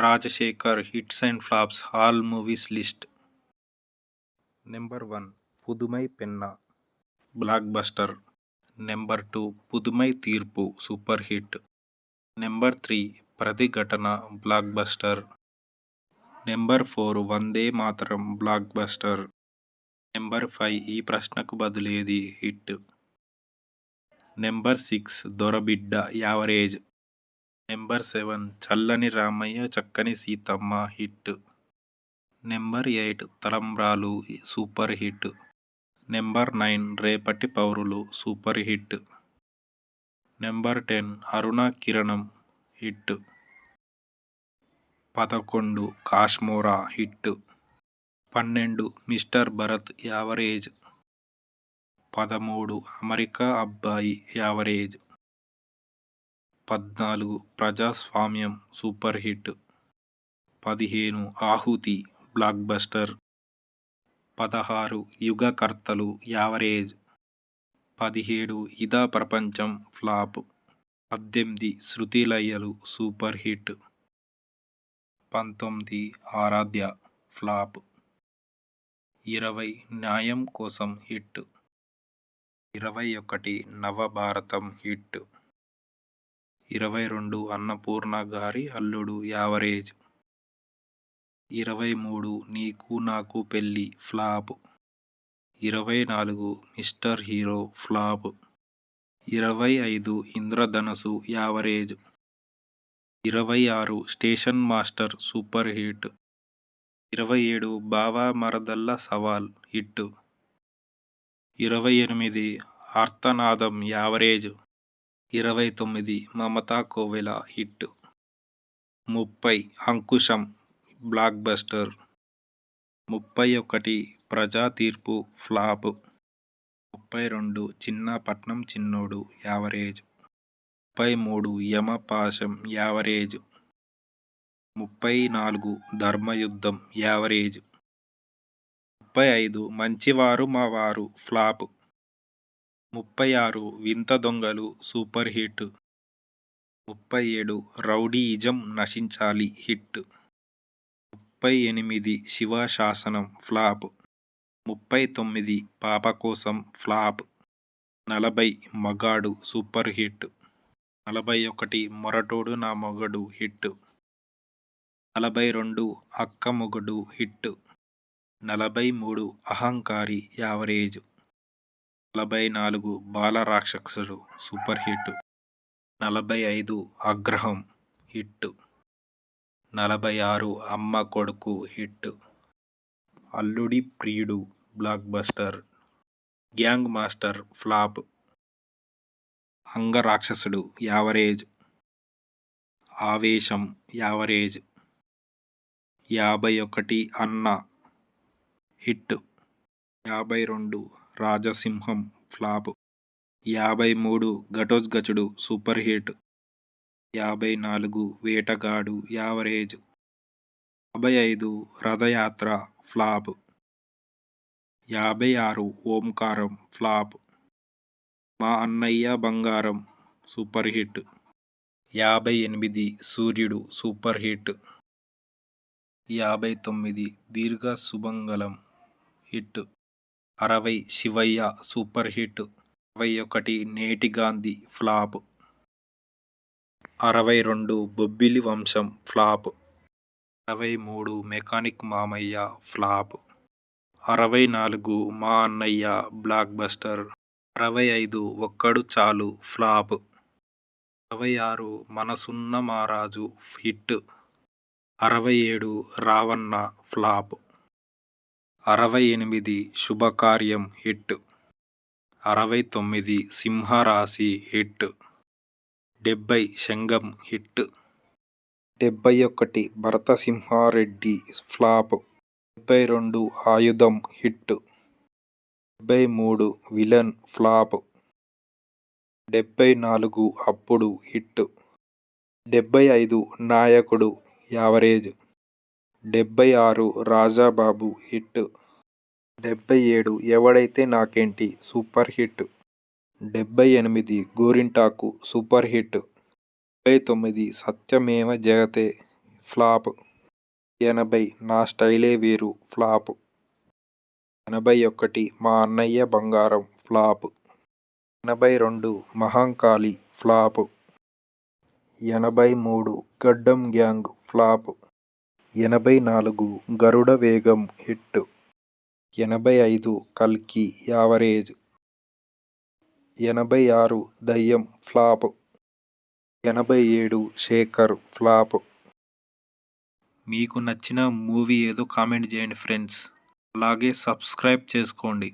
Rajasekhar hits and flops all movies list. Number 1 Pudhumai Penna blockbuster. Number 2 Pudhumai Theerpu super hit. Number 3 Pratighatana blockbuster. Number 4 Vande Mataram blockbuster. Number 5 Ee Prashnaku Baduledi hit. Number 6 Dorabidda average. Number 7 Challani Ramayya చక్కని Seethamma hit. Number 8 తలంబ్రాలు super hit. Number 9 రేపటి పౌరులు super hit. Number 10 అరుణ కిరణం hit. 11 Kashmora hit. 12 mister Bharat average. 13 America అబ్బాయి average. 14 ప్రజాస్వామ్యం super hit. 15 ఆహుతి block buster. 16 యుగకర్తలు average. 17 ఇదా ప్రపంచం flop. 18 శృతిలయలు super hit. 19 ఆరాధ్య flop. 20 న్యాయం కోసం హిట్. 21 నవభారతం హిట్. 22 అన్నపూర్ణ గారి అల్లుడు average. 23 Neeku Naaku Pelli flop. 24 mister hero flop. 25 Indradhanassu average. 26 station master super hit. 27 Bava Maradalla Saval hit. 28 Aarthanadam average. 29 Mamatha Kovela hit. 30 Ankusam block buster. 31 ప్రజా తీర్పు ఫ్లాప్. 32 చిన్నపట్నం చిన్నోడు యావరేజ్. 33 యమపాశం యావరేజ్. 34 ధర్మయుద్ధం యావరేజ్. 35 మంచివారు మా వారు ఫ్లాప్. 36 వింత దొంగలు సూపర్ హిట్. 37 రౌడీయిజం నశించాలి హిట్. 38 శివశాసనం ఫ్లాప్. 39 పాప కోసం ఫ్లాప్. 40 మగాడు సూపర్ హిట్. 41 మొరటోడు నా మొగడు hit. 42 Akka Mogudu hit. 43 Ahankari average. 44 Balarakshasudu super hit. 45 Aagraham hit. 46 Amma Koduku hit. Alludi Priyudu blockbuster. Gang master flop. Angarakshasudu average. Aavesam average. 51 Anna hit. 52 Rajasimham flop. 53 Ghatotkachudu super hit. 54 Vetagadu average. 55 రథయాత్ర ఫ్లాప్. 56 ఓంకారం ఫ్లాప్. మా అన్నయ్య బంగారం సూపర్ హిట్. 58 సూర్యుడు సూపర్ హిట్. 59 దీర్ఘ సుమంగళం హిట్. 60 Shivayya super hit. 61 నేటి Gandhi flop. 62 Bobbili వంశం flop. 63 mechanic మామయ్య flop. 64 మా అన్నయ్య బ్లాక్ బస్టర్. 65 ఒక్కడు చాలు ఫ్లాప్. 66 మనసున్న మారాజు హిట్. 67 రావణ ఫ్లాప్. 68 శుభకార్యం హిట్. 69 సింహరాశి హిట్. 70 శంగం హిట్. 71 భరతసింహారెడ్డి ఫ్లాప్. 72 ఆయుధం హిట్. 73 villain flop. 74 అప్పుడు హిట్. 75 నాయకుడు యావరేజ్. 76 రాజాబాబు హిట్. 77 ఎవడైతే నాకేంటి సూపర్ హిట్. 78 గోరింటాకు సూపర్ హిట్. 79 సత్యమేవ జయతే ఫ్లాప్. 80 నా స్టైలే వేరు ఫ్లాప్. 81 మా అన్నయ్య బంగారం ఫ్లాప్. 82 మహంకాళి ఫ్లాప్. 83 గడ్డం గ్యాంగ్ ఫ్లాప్. 84 గరుడ వేగం హిట్. 85 కల్కి యావరేజ్. 86 దయ్యం ఫ్లాప్. 87 శేఖర్ ఫ్లాప్. మీకు నచ్చిన మూవీ ఏదో కామెంట్ చేయండి ఫ్రెండ్స్. అలాగే సబ్స్క్రైబ్ చేసుకోండి.